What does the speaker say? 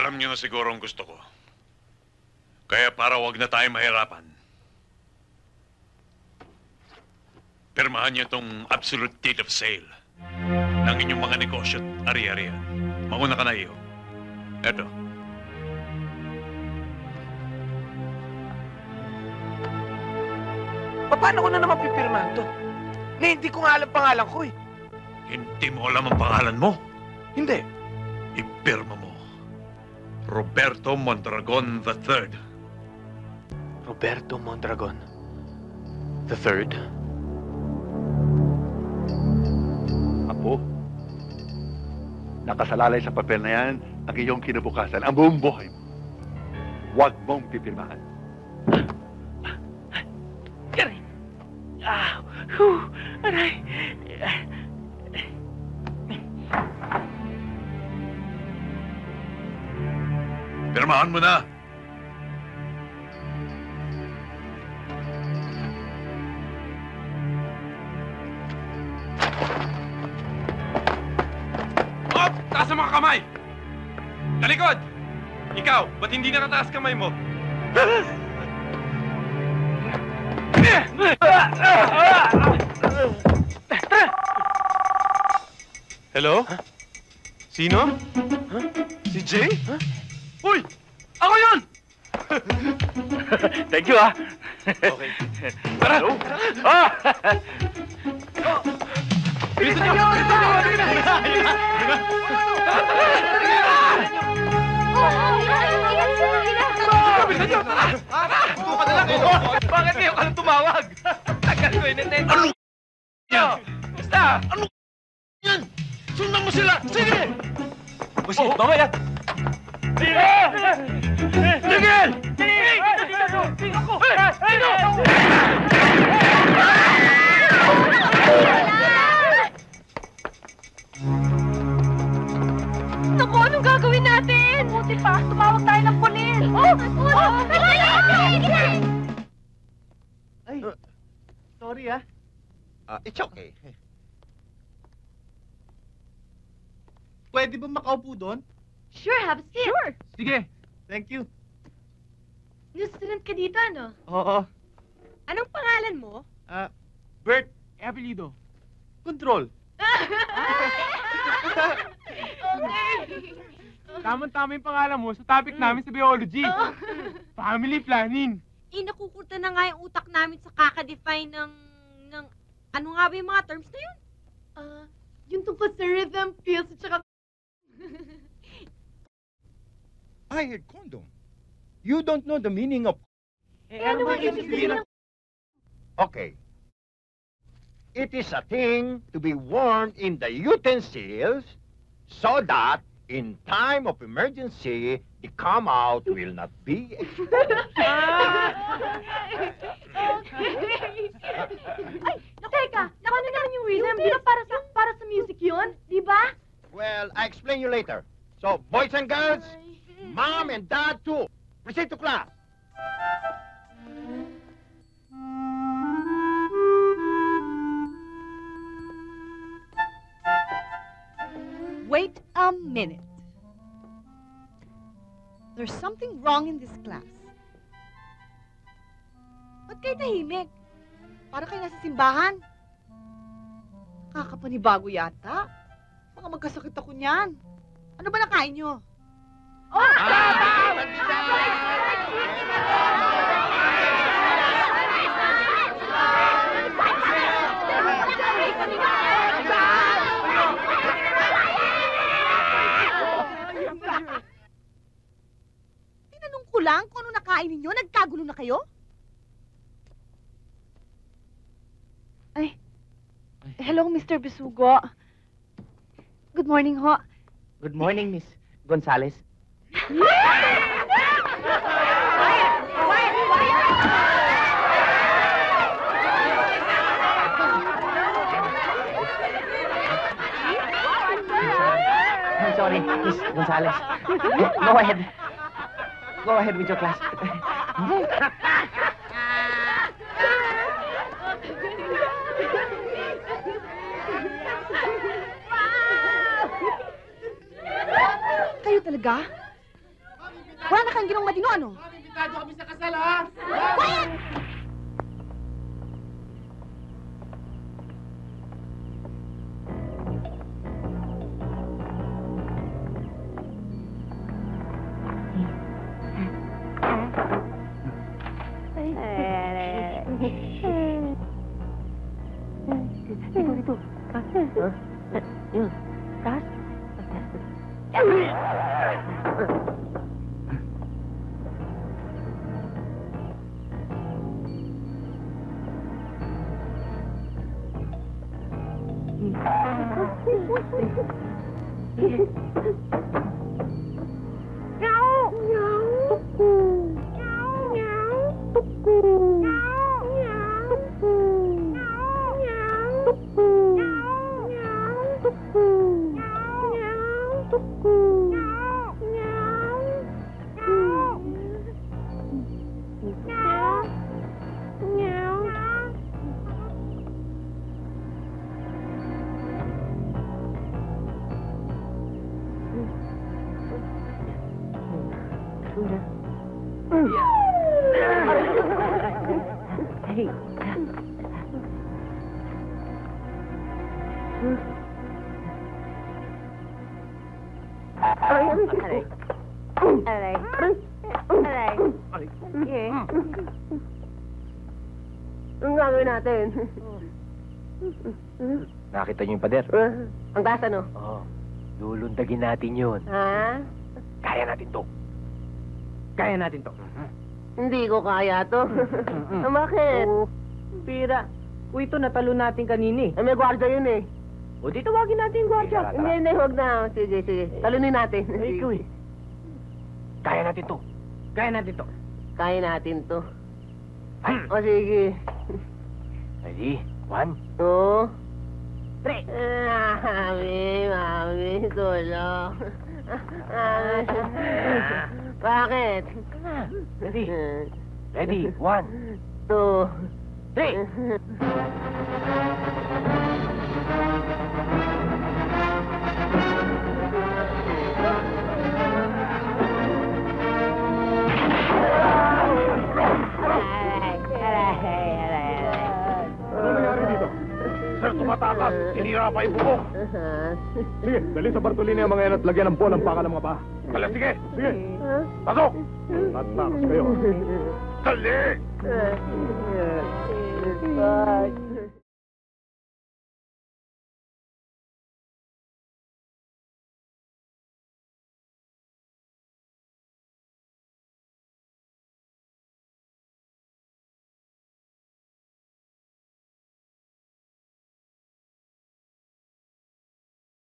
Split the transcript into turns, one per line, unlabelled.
Alam niyo na siguro ang gusto ko. Kaya para wag na tayo mahirapan, pirmahan niyo itong absolute date of sale ng inyong mga negosyo at ari-arian. Mauna ka na iyo. Eto.
Paano ko na naman pipirmahan to? Na hindi ko nga alam pangalan ko eh.
Hindi mo alam ang pangalan mo.
Hindi.
Ipirma mo. Roberto Mondragon III.
Roberto Mondragon the Third.
Apo, nakasalalay sa papel na yan ang iyong kinabukasan, ang buong buhay mo. Huwag mong pipirmahan.
Aray! Ah! Whew! Aray!
Pirmahan mo na.
Op! Taas ang mga kamay! Talikod! Ikaw, ba't hindi nakataas kamay mo? Hello? Sino? Si Jay? Uy! Ako yun!
Thank you, ah.
Okay.
Tara! Ah!
Bilisan niyo! Bilisan niyo! Bilisan niyo! Bilisan niyo! Tara! Tara! Tuka na lang! Bakit ngayon ka nang tumawag? Tagal ko inintend. Ano? Basta! Ano? Yan! Sundan mo sila! Sige! Busi, mamaya! Sige! Sige! Sige! Ako! Sino?
Naku, anong gagawin natin? Buti pa, tumawag tayo ng pulis.
Ay, sorry, ah.
It's okay.
Pwede ba makaupo doon?
Sure, have a seat. Sure.
Sige. Thank you.
New student ka dito, ano?
Oo.
Anong pangalan mo?
Bert, apelido. Control.
Okay.
Tama-tama yung pangalan mo sa topic namin sa biology. Family planning.
Nakukunta na nga yung utak namin sa kaka-define ng... Ano nga ba yung mga terms na yun? Yung tungkol sa rhythm, feels, at saka...
I heard condom. You don't know the meaning of...
Ano ba yung sabihin?
Okay. It is a thing to be worn in the utensils so that in time of emergency, the come out will not be exposed.
Ay, teka, naku, ano naman yung rhythm? Di ba para sa music yun? Di ba?
Well, I explain you later. So, boys and girls, mom and dad too, proceed to class.
Wait a minute. There's something wrong in this class. Ba't kayo tahimik? Para kayo nasa simbahan. Kakapanibago yata. Baka magkasakit ako niyan. Ano ba nakain nyo? Tinanong ko lang kung ano nakain ninyo. Nagkagulo na kayo?
Hello, Mr. Besugo. Good morning, ho.
Good morning, Miss Gonzales. I'm sorry, Miss Gonzales. Go ahead. Go ahead with your class.
Kayo talaga? Wala na kang ginong matino, ano?
Imbitado kami sa kasal, ha?
Quiet!
Dito. Yun. Taas. Hey. Aray. Aray. Aray. Sige. Anong gagawin natin?
Nakita niyo yung pader?
Ang taas ano?
Oo. Lulundagin natin yun.
Ha?
Kaya natin to. Kaya natin to.
Hindi ko kaya to. Bakit? Pira. Uy, ito natalo natin kanini. Eh, may gwardiya yun eh. O, di tawagin natin yung gwardiya.
Tara, tara.
Hindi, huwag na. Sige, sige. Talunin natin.
Ay, ikaw eh. Kaya natin to. Kaya natin to.
Kaya natin to.
Ay.
O, sige.
Ready? 1,
2,
3.
Mami, tulong. Bakit?
Ready? Ready? 1,
2,
3.
Ano nangyari dito? Sir, tumatakas. Tinira pa yung bubong. Sige, dali sa Bartolini ang mga yan at lagyan ng bolang baka ng mga paa. Dali, sige. Sige. Pasok. At takas kayo. Dali!
Bye.